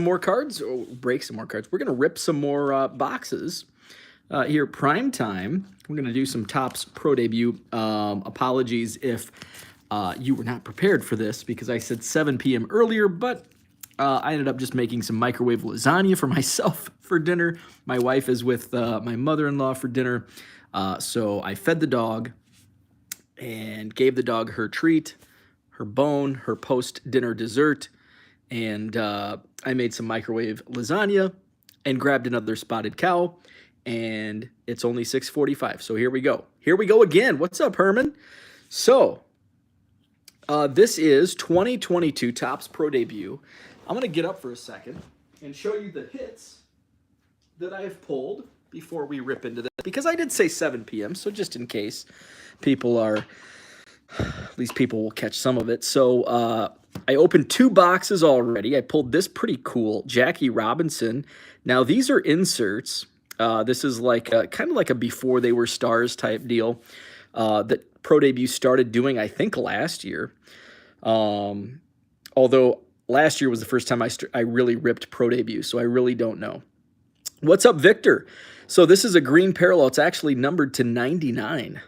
more cards, or break some more cards. We're going to rip some more boxes here. Prime time. We're going to do some Topps Pro Debut. Apologies if you were not prepared for this because I said 7 p.m. earlier, but I ended up just making some microwave lasagna for myself for dinner. My wife is with my mother-in-law for dinner, so I fed the dog and gave the dog her treat, her bone, her post-dinner dessert, and I made some microwave lasagna and grabbed another spotted cow, and it's only 6:45, so here we go. Here we go again. What's up, Herman? So, this is 2022 Topps Pro Debut. I'm going to get up for a second and show you the hits that I have pulled before we rip into this, because I did say 7 p.m., so just in case people are, at least people will catch some of it. So I opened 2 boxes already. I pulled this pretty cool Jackie Robinson. Now, these are inserts. This is like kind of like a before they were stars type deal that Pro Debut started doing, I think, last year. Although last year was the first time I really ripped Pro Debut, so I really don't know. What's up, Victor? So this is a green parallel. It's actually numbered to 99.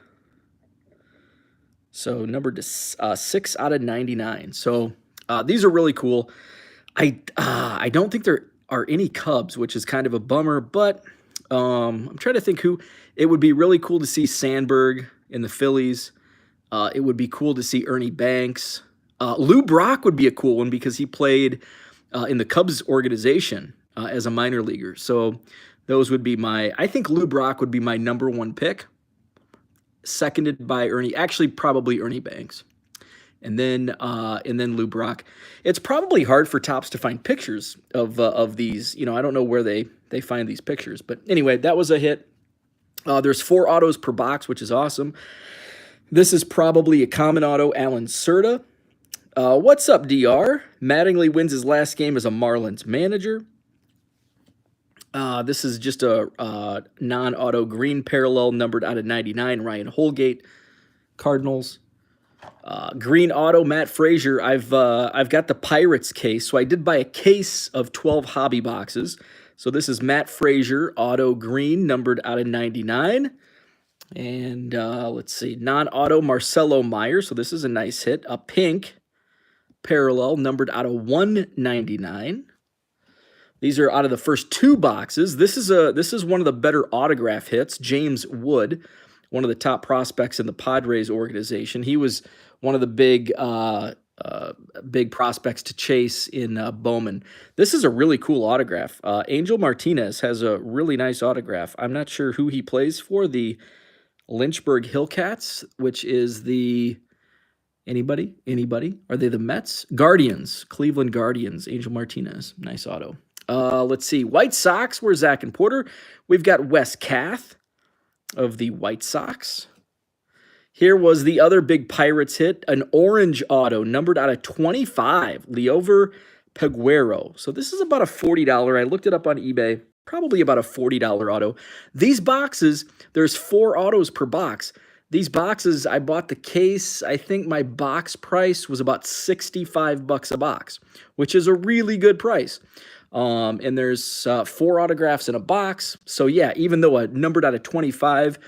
So numbered to 6 out of 99. So these are really cool. I don't think there are any Cubs, which is kind of a bummer, but I'm trying to think who. It would be really cool to see Sandberg in the Phillies. It would be cool to see Ernie Banks. Lou Brock would be a cool one because he played in the Cubs organization as a minor leaguer. So those would be I think Lou Brock would be my #1 pick, seconded by Ernie, actually probably Ernie Banks. And then Lou Brock. It's probably hard for Topps to find pictures of these. You know, I don't know where they find these pictures. But anyway, that was a hit. There's 4 autos per box, which is awesome. This is probably a common auto, Alan Cerda. What's up, DR? Mattingly wins his last game as a Marlins manager. This is just a non-auto green parallel numbered out of 99, Ryan Holgate, Cardinals. Green auto, Matt Frazier. I've got the Pirates case, so I did buy a case of 12 hobby boxes. So this is Matt Frazier, auto green, numbered out of 99. And let's see, non-auto, Marcelo Meyer. So this is a nice hit. A pink parallel, numbered out of 199. These are out of the first 2 boxes. This is one of the better autograph hits. James Wood, one of the top prospects in the Padres organization. He was one of the big prospects to chase in Bowman. This is a really cool autograph. Angel Martinez has a really nice autograph. I'm not sure who he plays for. The Lynchburg Hillcats, which is the anybody? Are they the Mets? Guardians, Cleveland Guardians. Angel Martinez, nice auto. Let's see, White Sox. Where's Zach and Porter? We've got Wes Kath of the White Sox. Here was the other big Pirates hit, an orange auto, numbered out of 25, Leover Peguero. So this is about a $40. I looked it up on eBay, probably about a $40 auto. These boxes, there's 4 autos per box. These boxes, I bought the case. I think my box price was about $65 a box, which is a really good price. And there's 4 autographs in a box. So yeah, even though a numbered out of 25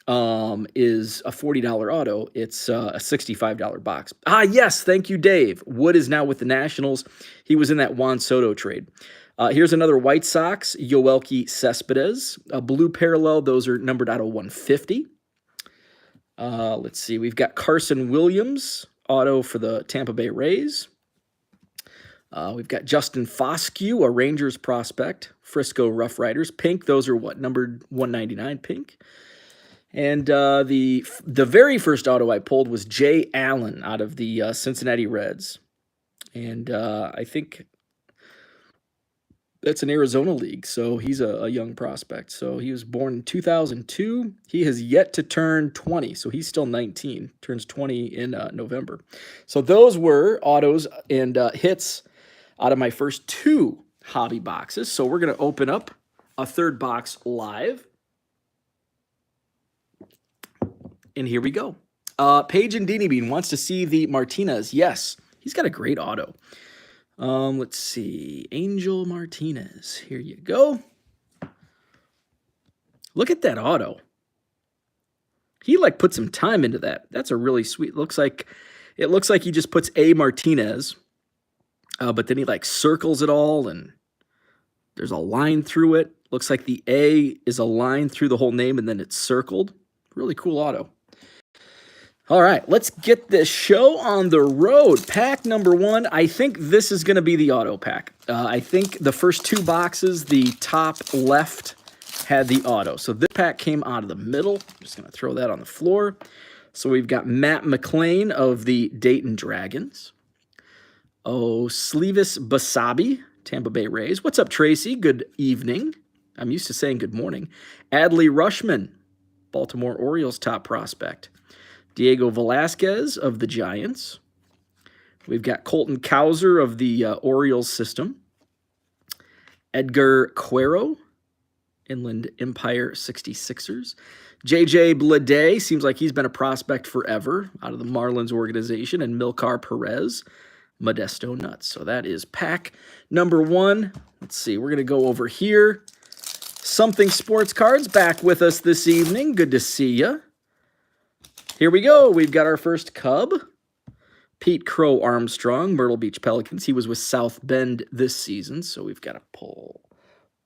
is a $40 auto, it's a $65 box. Ah, yes, thank you, Dave. Wood is now with the Nationals. He was in that Juan Soto trade. Here's another White Sox, Yoelqui Cespedes. A blue parallel, those are numbered out of 150. Let's see, we've got Carson Williams, auto for the Tampa Bay Rays. We've got Justin Foscue, a Rangers prospect, Frisco Rough Riders. Pink, those are what, numbered 199, pink. And the very first auto I pulled was Jay Allen out of the Cincinnati Reds. And I think that's an Arizona league, so he's a young prospect. So he was born in 2002. He has yet to turn 20, so he's still 19. Turns 20 in November. So those were autos and hits out of my first 2 hobby boxes. So we're going to open up a 3rd box live. And here we go. Paige and Deanie Bean wants to see the Martinez. Yes, he's got a great auto. Let's see. Angel Martinez. Here you go. Look at that auto. He like put some time into that. That's a really sweet. It looks like he just puts A Martinez, but then he like circles it all, and there's a line through it. Looks like the A is a line through the whole name, and then it's circled. Really cool auto. All right, let's get this show on the road. Pack number 1. I think this is going to be the auto pack. I think the first 2 boxes, the top left had the auto. So this pack came out of the middle. Just going to throw that on the floor. So we've got Matt McClain of the Dayton Dragons. Oh, Sleevis Basabi, Tampa Bay Rays. What's up, Tracy? Good evening. I'm used to saying good morning. Adley Rushman, Baltimore Orioles top prospect. Diego Velasquez of the Giants. We've got Colton Cowser of the Orioles system. Edgar Cuero, Inland Empire 66ers. JJ Bleday, seems like he's been a prospect forever out of the Marlins organization. And Milkar Perez, Modesto Nuts. So that is pack number 1. Let's see, we're going to go over here. Something Sports Cards back with us this evening. Good to see you. Here we go. We've got our first Cub. Pete Crow Armstrong, Myrtle Beach Pelicans. He was with South Bend this season, so we've got to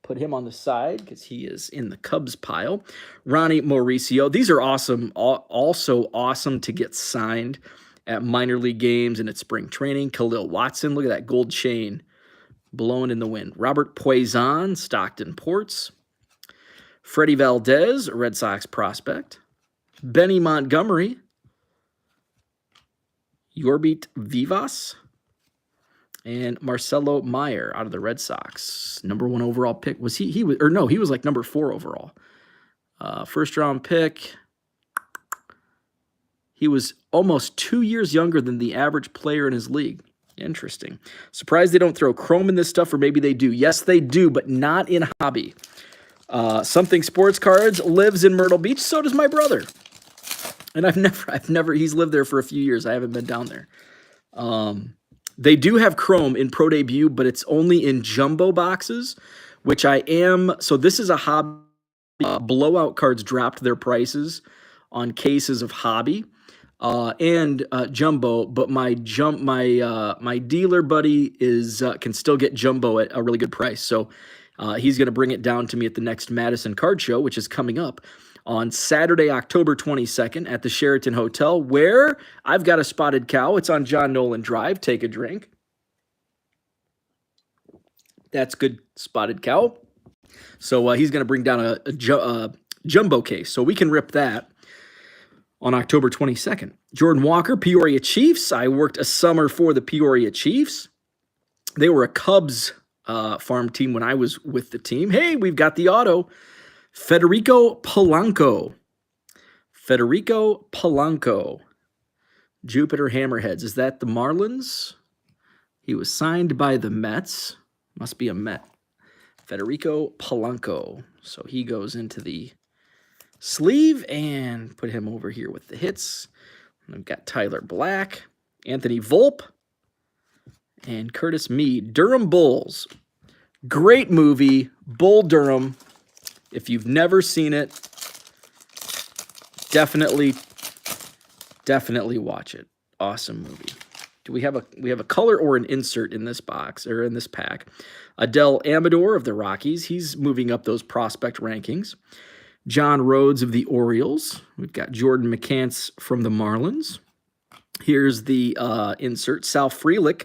put him on the side because he is in the Cubs pile. Ronnie Mauricio. These are awesome. Also awesome to get signed at minor league games and at spring training. Khalil Watson. Look at that gold chain blowing in the wind. Robert Poison, Stockton Ports. Freddie Valdez, Red Sox prospect. Benny Montgomery. Yorbit Vivas. And Marcelo Meyer out of the Red Sox. Number 1 overall pick. Was he was like number 4 overall. First round pick. He was almost 2 years younger than the average player in his league. Interesting. Surprised they don't throw chrome in this stuff, or maybe they do. Yes, they do, but not in hobby. Something Sports Cards lives in Myrtle Beach. So does my brother. And I've never, he's lived there for a few years. I haven't been down there. They do have chrome in Pro Debut, but it's only in jumbo boxes, which I am. So this is a hobby. Blowout Cards dropped their prices on cases of hobby and jumbo, but my dealer buddy can still get jumbo at a really good price. So he's going to bring it down to me at the next Madison Card Show, which is coming up on Saturday, October 22nd at the Sheraton Hotel, where I've got a spotted cow. It's on John Nolan Drive. Take a drink. That's good spotted cow. So he's going to bring down a jumbo case, so we can rip that on October 22nd. Jordan Walker, Peoria Chiefs. I worked a summer for the Peoria Chiefs. They were a Cubs farm team when I was with the team. Hey, we've got the auto. Federico Polanco. Jupiter Hammerheads. Is that the Marlins? He was signed by the Mets. Must be a Met. Federico Polanco. So he goes into the sleeve, and put him over here with the hits. And I've got Tyler Black, Anthony Volpe, and Curtis Mead. Durham Bulls. Great movie, Bull Durham. If you've never seen it, definitely watch it. Awesome movie. Do we have a color or an insert in this box or in this pack? Adele Amador of the Rockies. He's moving up those prospect rankings. John Rhodes of the Orioles. We've got Jordan McCants from the Marlins. Here's the insert. Sal Frelick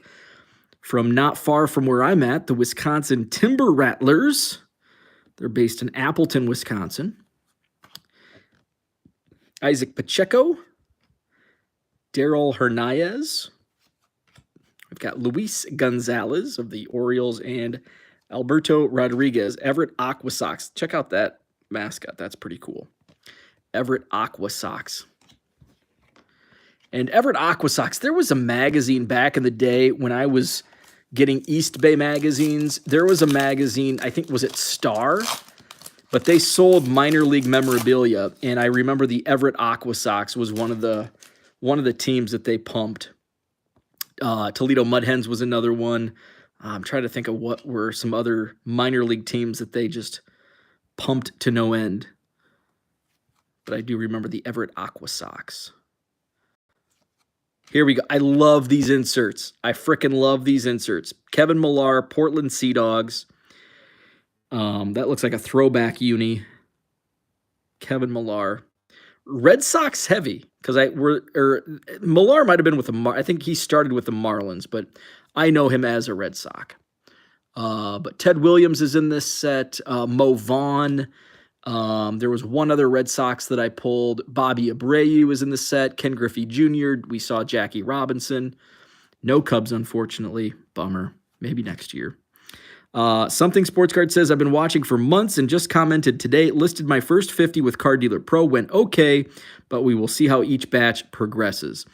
from not far from where I'm at, the Wisconsin Timber Rattlers. They're based in Appleton, Wisconsin. Isaac Pacheco. Daryl Hernandez. We've got Luis Gonzalez of the Orioles and Alberto Rodriguez. Everett Aqua Sox. Check out that mascot. That's pretty cool. Everett Aqua Sox. And Everett Aqua Sox, there was a magazine back in the day when I was getting East Bay magazines. There was a magazine, I think, was it Star? But they sold minor league memorabilia, and I remember the Everett Aqua Sox was one of the teams that they pumped. Toledo Mud Hens was another one. I'm trying to think of what were some other minor league teams that they just pumped to no end. But I do remember the Everett Aqua Sox. Here we go. I love these inserts. I frickin' love these inserts. Kevin Millar, Portland Sea Dogs. That looks like a throwback uni. Kevin Millar. Red Sox heavy, because Millar might have been with the I think he started with the Marlins, but I know him as a Red Sox. But Ted Williams is in this set. Mo Vaughn. There was one other Red Sox that I pulled. Bobby Abreu was in the set. Ken Griffey Jr. We saw Jackie Robinson. No Cubs, unfortunately. Bummer. Maybe next year. Something Sports Card says, I've been watching for months and just commented today. Listed my first 50 with Card Dealer Pro. Went okay, but we will see how each batch progresses.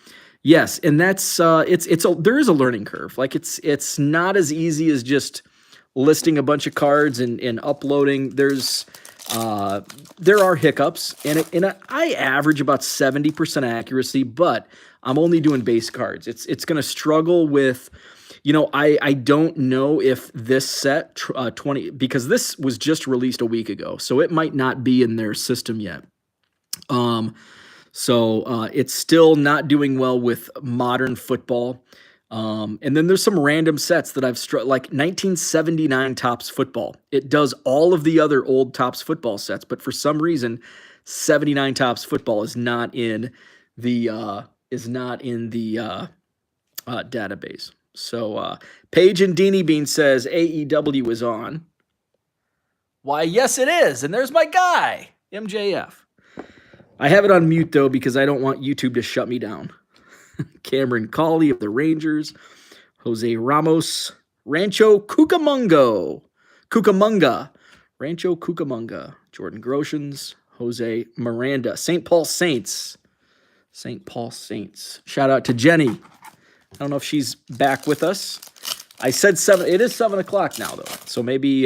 Yes, and that's there is a learning curve. Like it's not as easy as just listing a bunch of cards and uploading. There are hiccups, and I average about 70% accuracy, but I'm only doing base cards. It's going to struggle with. I don't know if this set 20, because this was just released a week ago, so it might not be in their system yet. So it's still not doing well with modern football. And then there's some random sets that I've like 1979 Topps Football. It does all of the other old Topps Football sets, but for some reason, 79 Topps Football is not in the database. So Paige and Deanie Bean says AEW is on. Why, yes, it is. And there's my guy, MJF. I have it on mute, though, because I don't want YouTube to shut me down. Cameron Cawley of the Rangers. Jose Ramos. Rancho Cucamonga. Rancho Cucamonga. Jordan Groshans. Jose Miranda. St. Paul Saints. Shout out to Jenny. I don't know if she's back with us. I said 7. It is 7 o'clock now, though. So maybe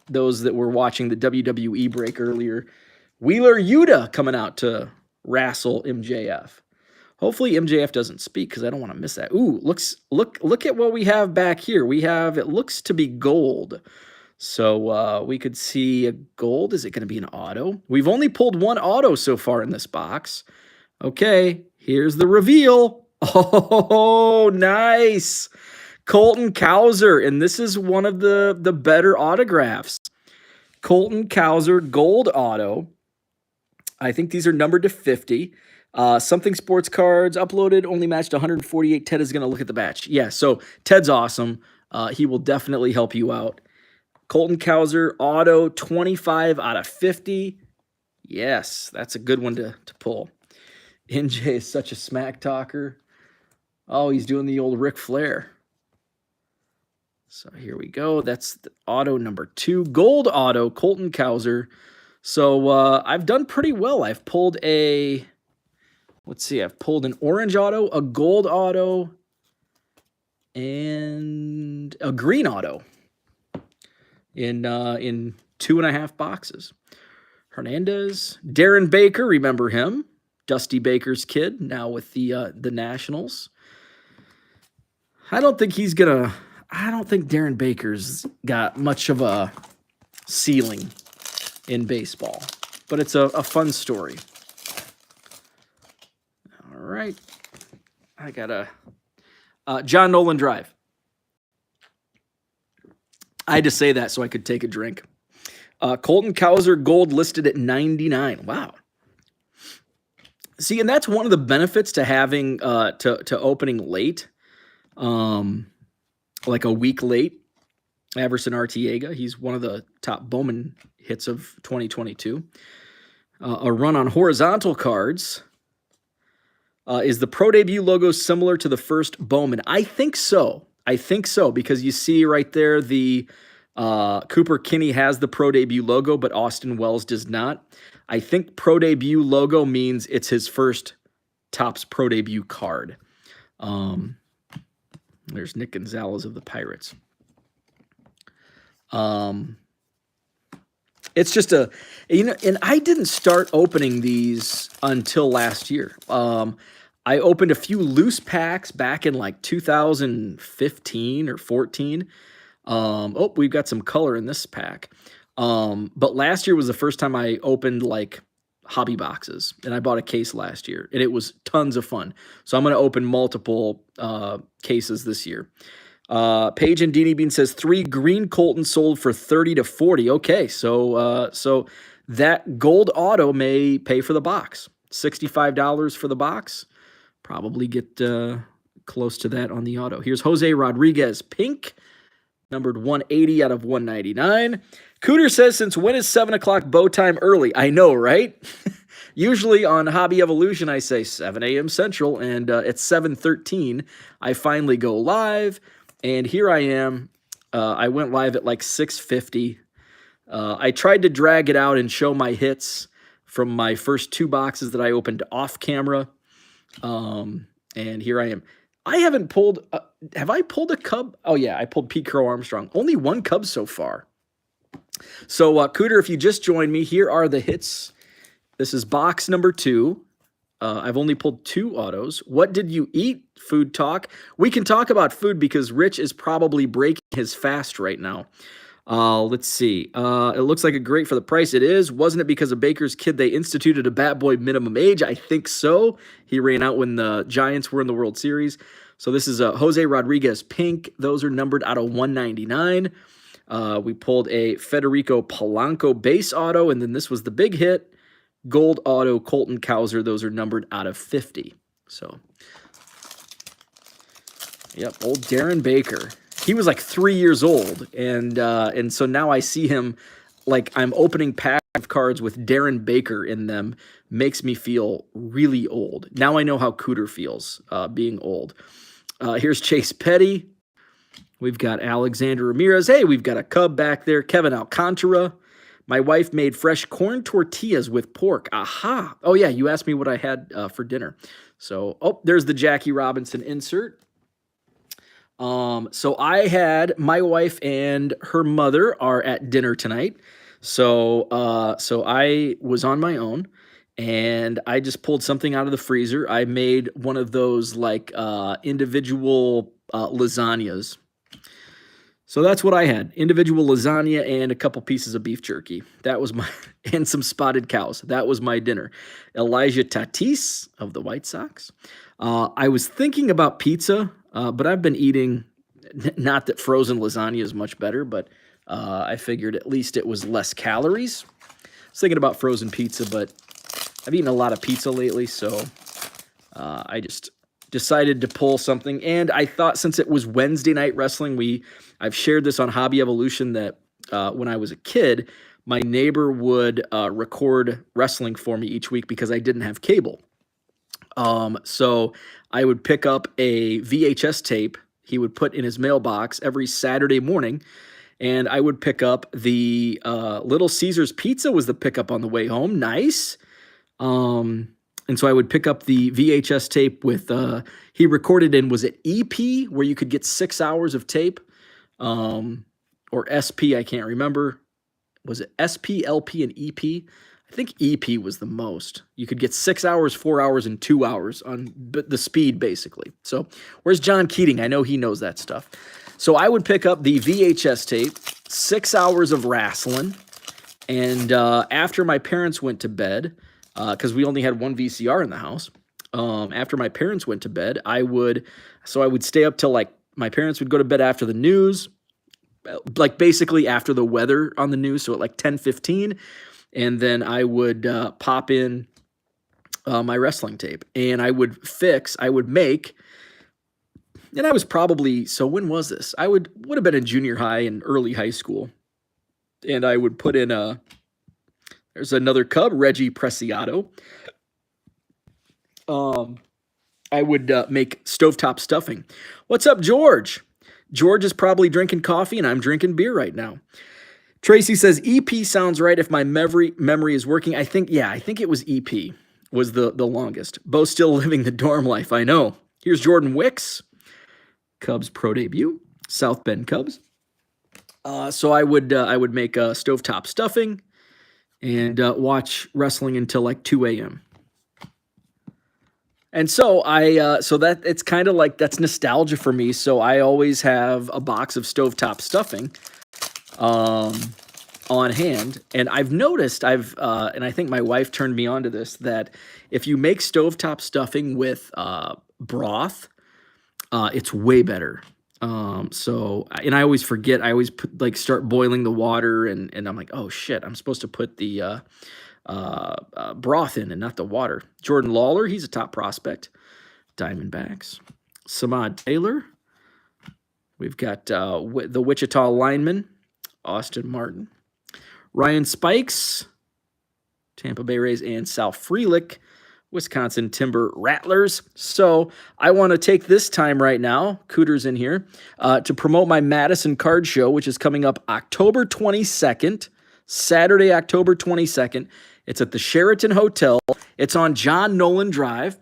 those that were watching the WWE break earlier. Wheeler Yuta coming out to wrestle MJF. Hopefully MJF doesn't speak because I don't want to miss that. Ooh, look at what we have back here. It looks to be gold. So we could see a gold. Is it going to be an auto? We've only pulled one auto so far in this box. Okay, here's the reveal. Oh, nice. Colton Cowser, and this is one of the better autographs. Colton Cowser, gold auto. I think these are numbered to 50. Something Sports Cards uploaded, only matched 148. Ted is going to look at the batch. Yeah, so Ted's awesome. He will definitely help you out. Colton Cowser, auto, 25 out of 50. Yes, that's a good one to pull. NJ is such a smack talker. Oh, he's doing the old Ric Flair. So here we go. That's the auto number 2. Gold auto, Colton Cowser. So I've done pretty well. I've pulled I've pulled an orange auto, a gold auto, and a green auto in 2.5 boxes. Hernandez, Darren Baker, remember him? Dusty Baker's kid, now with the Nationals. I don't think Darren Baker's got much of a ceiling in baseball, but it's a fun story. All right. I got John Nolan Drive. I had to say that so I could take a drink. Colton Cowser gold listed at 99. Wow. See, and that's one of the benefits to having to opening late. Like a week late, Everson Arteaga. He's one of the top Bowman hits of 2022. A run on horizontal cards. Is the Pro Debut logo similar to the first Bowman? I think so. Because you see right there the Cooper Kinney has the Pro Debut logo, but Austin Wells does not. I think Pro Debut logo means it's his first Topps Pro Debut card. There's Nick Gonzalez of the Pirates. It's just and I didn't start opening these until last year. I opened a few loose packs back in like 2015 or 14. Oh, we've got some color in this pack. But last year was the first time I opened like hobby boxes, and I bought a case last year, and it was tons of fun. So I'm going to open multiple cases this year. Paige and Deanie Bean says 3 green Colton sold for 30 to 40. Okay, so that gold auto may pay for the box. $65 for the box. Probably get close to that on the auto. Here's Jose Rodriguez, pink, numbered 180 out of 199. Cooter says, since when is 7 o'clock bow time early? I know, right? Usually on Hobby Evolution, I say 7 a.m. Central, and at 7:13, I finally go live. And here I am. I went live at like 6:50. I tried to drag it out and show my hits from my first 2 boxes that I opened off camera. And here I am. I haven't pulled, have I pulled a Cub? Oh yeah, I pulled Pete Crow Armstrong. Only 1 Cub so far. So Cooter, if you just joined me, here are the hits. This is box number 2. I've only pulled 2 autos. What did you eat? Food talk. We can talk about food because Rich is probably breaking his fast right now. Let's see. It looks like a great for the price. It is. Wasn't it because of Baker's kid they instituted a bat boy minimum age? I think so. He ran out when the Giants were in the World Series. So this is Jose Rodriguez pink. Those are numbered out of 199. We pulled a Federico Polanco base auto, and then this was the big hit. Gold auto Colton Cowser. Those are numbered out of 50. So, yep, old Darren Baker. He was like 3 years old, and so now I see him like I'm opening packs of cards with Darren Baker in them. Makes me feel really old. Now I know how Cooter feels being old. Here's Chase Petty. We've got Alexander Ramirez. Hey, we've got a Cub back there. Kevin Alcantara. My wife made fresh corn tortillas with pork. Aha. Oh, yeah, you asked me what I had for dinner. So, oh, there's the Jackie Robinson insert. So I had my wife and her mother are at dinner tonight. So I was on my own, and I just pulled something out of the freezer. I made one of those like individual lasagnas. So that's what I had. Individual lasagna and a couple pieces of beef jerky. That was my, and some spotted cows. That was my dinner. Elijah Tatis of the White Sox. I was thinking about pizza, but I've been eating, not that frozen lasagna is much better, but I figured at least it was less calories. I was thinking about frozen pizza, but I've eaten a lot of pizza lately, so I just decided to pull something. And I thought since it was Wednesday Night Wrestling, I've shared this on Hobby Evolution that when I was a kid, my neighbor would record wrestling for me each week because I didn't have cable. So I would pick up a VHS tape he would put in his mailbox every Saturday morning, and I would pick up the Little Caesars Pizza was the pickup on the way home. Nice. And so I would pick up the VHS tape with, he recorded in, was it EP, where you could get 6 hours of tape? Or SP, I can't remember. Was it SP, LP, and EP? I think EP was the most. You could get 6 hours, 4 hours, and 2 hours on the speed, basically. So where's John Keating? I know he knows that stuff. So I would pick up the VHS tape, 6 hours of wrestling, and after my parents went to bed, because we only had one VCR in the house, after my parents went to bed, I would stay up till like my parents would go to bed after the news, like basically after the weather on the news, so at like 10:15, and then I would pop in my wrestling tape, and I would make, and I was probably, so when was this? I would have been in junior high and early high school, and I would put in there's another Cub, Reggie Preciado. I would make stovetop stuffing. What's up, George? George is probably drinking coffee, and I'm drinking beer right now. Tracy says, EP sounds right if my memory is working. I think it was EP was the longest. Bo's still living the dorm life, I know. Here's Jordan Wicks, Cubs pro debut, South Bend Cubs. So I would make stovetop stuffing and watch wrestling until like 2 a.m. And so so that it's kind of like that's nostalgia for me. So I always have a box of stovetop stuffing um, on hand, and I've noticed and I think my wife turned me on to this, that if you make stovetop stuffing with broth, it's way better. And I always forget. I always start boiling the water, and I'm like, oh shit, I'm supposed to put the broth in and not the water. Jordan Lawler, he's a top prospect. Diamondbacks. Samad Taylor. We've got the Wichita lineman, Austin Martin. Ryan Spikes, Tampa Bay Rays, and Sal Frelick, Wisconsin Timber Rattlers. So I want to take this time right now, Cooter's in here, to promote my Madison Card Show, which is coming up October 22nd, Saturday, October 22nd. It's at the Sheraton Hotel. It's on John Nolan Drive.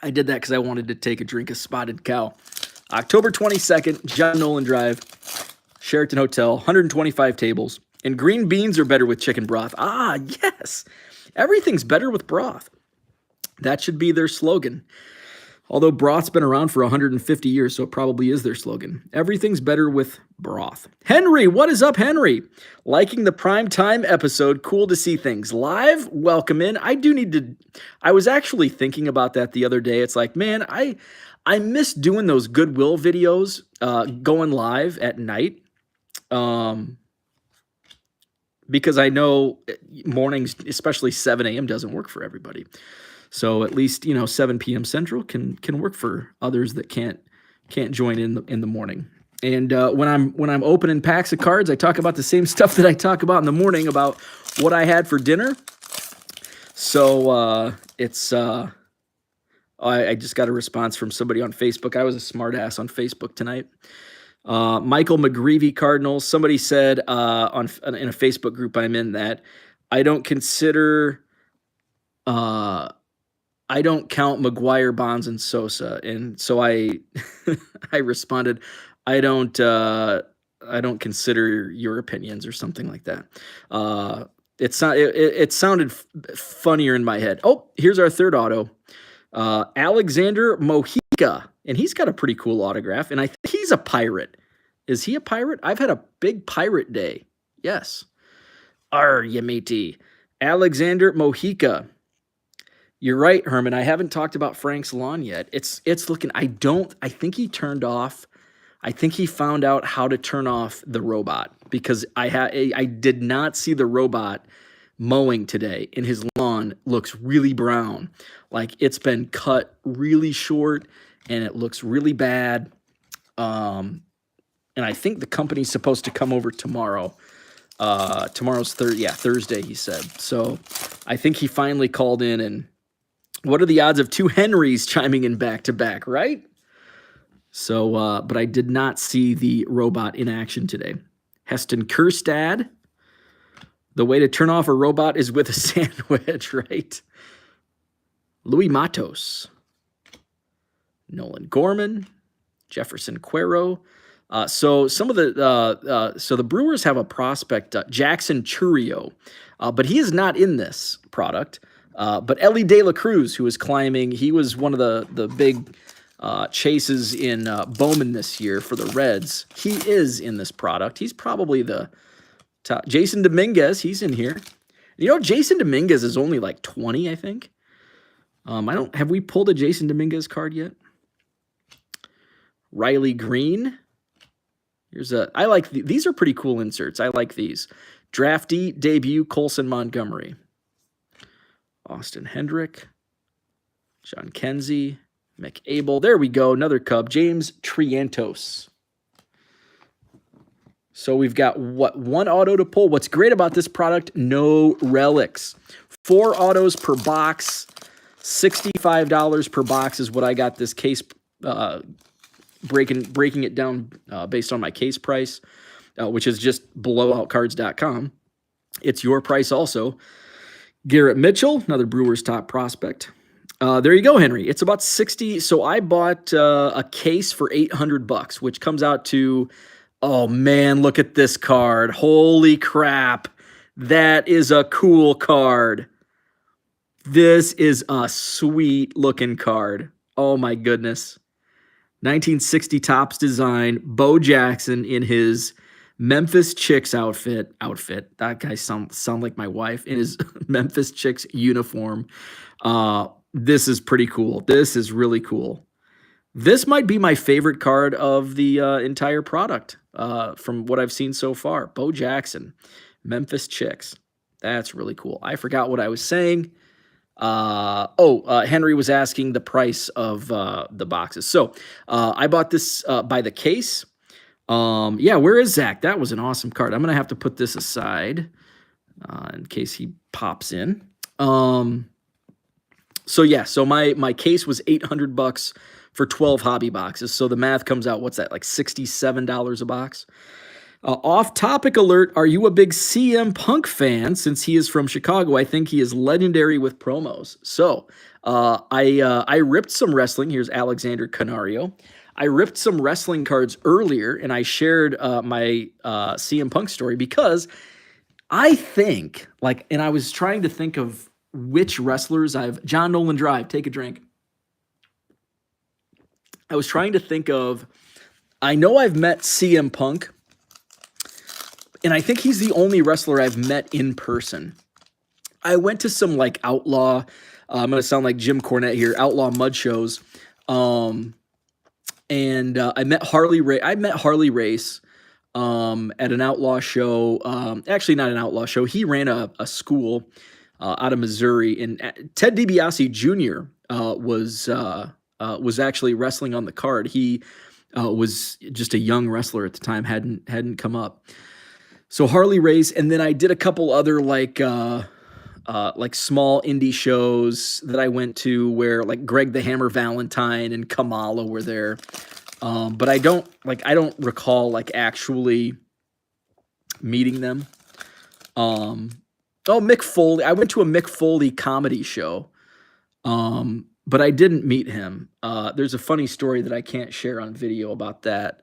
I did that because I wanted to take a drink of Spotted Cow. October 22nd, John Nolan Drive, Sheraton Hotel, 125 tables. And green beans are better with chicken broth. Ah, yes. Everything's better with broth. That should be their slogan. Although broth's been around for 150 years, so it probably is their slogan. Everything's better with broth. Henry, what is up, Henry? Liking the prime time episode. Cool to see things live. Welcome in. I was actually thinking about that the other day. It's like, man, I miss doing those Goodwill videos going live at night. Because I know mornings, especially 7 a.m., doesn't work for everybody. So at least 7 p.m. Central can work for others that can't join in the morning. And when I'm opening packs of cards, I talk about the same stuff that I talk about in the morning about what I had for dinner. So I just got a response from somebody on Facebook. I was a smartass on Facebook tonight. Michael McGreevy Cardinals. Somebody said in a Facebook group I'm in that I don't count McGuire, Bonds, and Sosa, and so I responded, I don't consider your opinions or something like that. It sounded funnier in my head. Oh, here's our third auto, Alexander Mojica, and he's got a pretty cool autograph, and I think he's a Pirate. Is he a Pirate? I've had a big Pirate day. Yes. You matey. Alexander Mojica. You're right, Herman. I haven't talked about Frank's lawn yet. It's looking, I think he turned off, I think he found out how to turn off the robot, because I did not see the robot mowing today, and his lawn looks really brown. Like it's been cut really short and it looks really bad. And I think the company's supposed to come over tomorrow. Tomorrow's Thursday, he said. So I think he finally called in, and what are the odds of two Henrys chiming in back to back, right? So, but I did not see the robot in action today. Heston Kjerstad. The way to turn off a robot is with a sandwich, right? Louis Matos. Nolan Gorman. Jefferson Cuero. So some of the Brewers have a prospect, Jackson Churio, but he is not in this product. But Ellie De La Cruz, who is climbing, he was one of the big chases in Bowman this year for the Reds. He is in this product. He's probably the top. Jason Dominguez, he's in here. Jason Dominguez is only like 20, I think. Have we pulled a Jason Dominguez card yet? Riley Green. I like these are pretty cool inserts. I like these. Draftee debut Colson Montgomery. Austin Hendrick. John Kenzie. McAble. There we go. Another Cub. James Triantos. So we've got one auto to pull. What's great about this product? No relics. 4 autos per box. $65 per box is what I got this case breaking it down based on my case price, which is just blowoutcards.com. It's your price also. Garrett Mitchell, another Brewers top prospect. There you go, Henry. It's about 60. So I bought a case for $800, which comes out to, oh man, look at this card. Holy crap. That is a cool card. This is a sweet looking card. Oh my goodness. 1960 Topps design, Bo Jackson in his Memphis Chicks outfit. That guy sound like my wife in his Memphis Chicks uniform. This is pretty cool. This is really cool. This might be my favorite card of the entire product from what I've seen so far. Bo Jackson, Memphis Chicks. That's really cool. I forgot what I was saying. Henry was asking the price of the boxes. So I bought this by the case. Yeah, where is Zach? That was an awesome card. I'm going to have to put this aside in case he pops in. So yeah, so my case was $800 for 12 hobby boxes. So the math comes out, what's that, like $67 a box? Off-topic alert, are you a big CM Punk fan? Since he is from Chicago, I think he is legendary with promos. So I ripped some wrestling. Here's Alexander Canario. I ripped some wrestling cards earlier, and I shared my CM Punk story because I think, and I was trying to think of which wrestlers John Nolan Drive, take a drink. I was trying to think of, I know I've met CM Punk, and I think he's the only wrestler I've met in person. I went to some outlaw, I'm going to sound like Jim Cornette here, outlaw mud shows. And I met Harley Race at an outlaw show. Actually, not an outlaw show. He ran a school out of Missouri. And Ted DiBiase Jr. Was actually wrestling on the card. He was just a young wrestler at the time, hadn't come up. So Harley Race, and then I did a couple other small indie shows that I went to where Greg the Hammer Valentine and Kamala were there. But I don't recall actually meeting them. Mick Foley. I went to a Mick Foley comedy show. But I didn't meet him. There's a funny story that I can't share on video about that.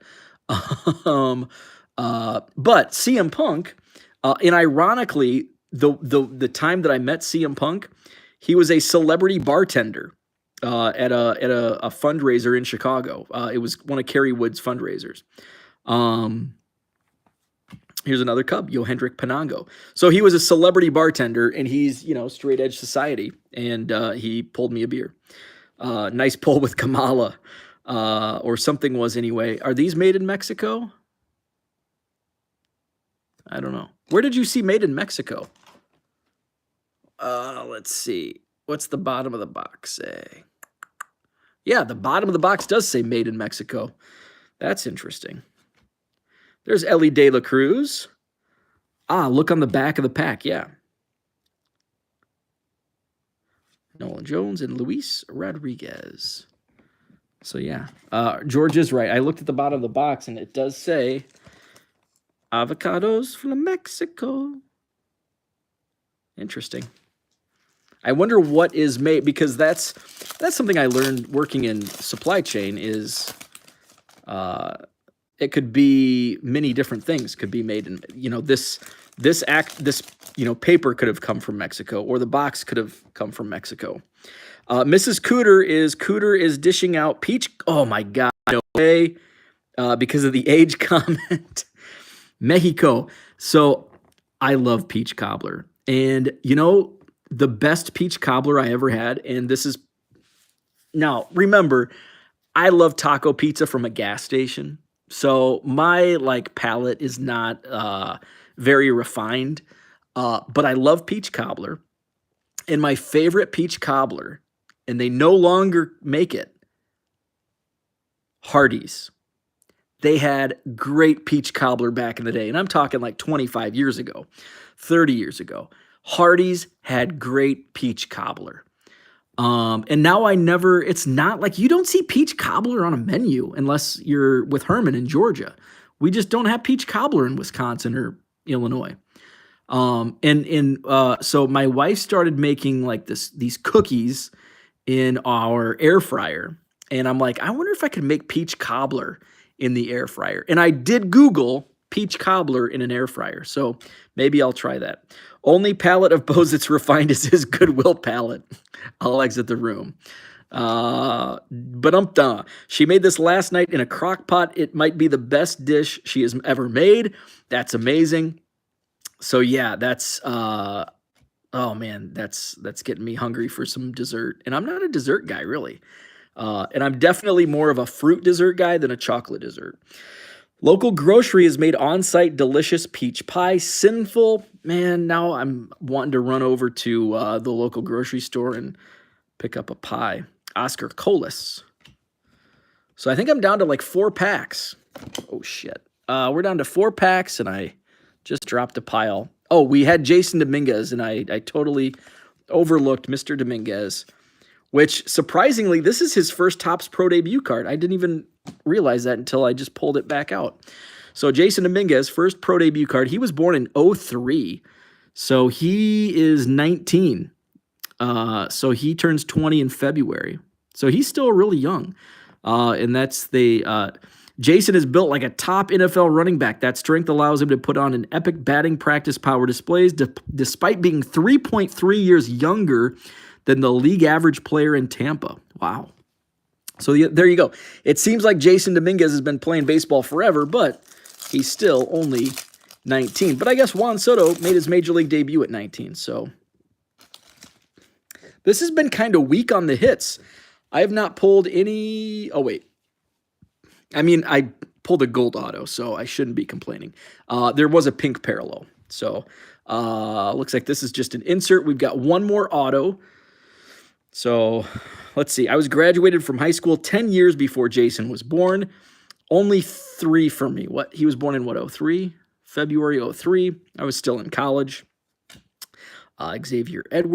But CM Punk, and ironically, the time that I met CM Punk, he was a celebrity bartender at a fundraiser in Chicago. It was one of Kerry Wood's fundraisers. Here's another Cub, Yohendrick Panango. So he was a celebrity bartender, and he's straight edge society, and he pulled me a beer. Nice pull with Kamala, or something was anyway. Are these made in Mexico? I don't know. Where did you see made in Mexico? Let's see. What's the bottom of the box say? Yeah, the bottom of the box does say made in Mexico. That's interesting. There's Ellie De La Cruz. Look on the back of the pack. Yeah. Nolan Jones and Luis Rodriguez. So, yeah. George is right. I looked at the bottom of the box, and it does say avocados from Mexico. Interesting. I wonder what is made, because that's something I learned working in supply chain is it could be many different things could be made in, this paper could have come from Mexico, or the box could have come from Mexico. Mrs. Cooter is dishing out peach. Oh my God, no way. Because of the age comment. Mexico. So I love peach cobbler. And the best peach cobbler I ever had, and this is, now remember, I love taco pizza from a gas station. So my palate is not very refined, but I love peach cobbler. And my favorite peach cobbler, and they no longer make it, Hardee's. They had great peach cobbler back in the day, and I'm talking 25 years ago, 30 years ago. Hardee's had great peach cobbler. And now it's not you don't see peach cobbler on a menu unless you're with Herman in Georgia. We just don't have peach cobbler in Wisconsin or Illinois. So my wife started making these cookies in our air fryer. And I'm I wonder if I could make peach cobbler in the air fryer. And I did Google peach cobbler in an air fryer. So maybe I'll try that. Only palate of Bose that's refined is his Goodwill palate. I'll exit the room. But she made this last night in a crock pot. It might be the best dish she has ever made. That's amazing. So yeah, that's oh man, that's getting me hungry for some dessert. And I'm not a dessert guy really. And I'm definitely more of a fruit dessert guy than a chocolate dessert. Local grocery has made on-site delicious peach pie. Sinful, man, now I'm wanting to run over to the local grocery store and pick up a pie. Oscar Colas. So I think I'm down to like 4 packs. Oh, shit. We're down to 4 packs, and I just dropped a pile. Oh, we had Jason Dominguez, and I totally overlooked Mr. Dominguez, which, surprisingly, this is his first Topps Pro debut card. I didn't even realize that until I just pulled it back out. So Jason Dominguez, first Pro debut card. He was born in 03, so he is 19. So he turns 20 in February. So he's still really young. And that's Jason is built like a top NFL running back. That strength allows him to put on an epic batting practice power displays despite being 3.3 years younger than the league average player in Tampa. Wow. So there you go. It seems like Jason Dominguez has been playing baseball forever, but he's still only 19. But I guess Juan Soto made his major league debut at 19. So this has been kind of weak on the hits. I have not pulled any. Oh, wait. I mean, I pulled a gold auto, so I shouldn't be complaining. There was a pink parallel. So looks like this is just an insert. We've got one more auto. So let's see. I was graduated from high school 10 years before Jason was born. Only 3 for me. What? He was born in what, 03? February 03. I was still in college. Xavier Edwards.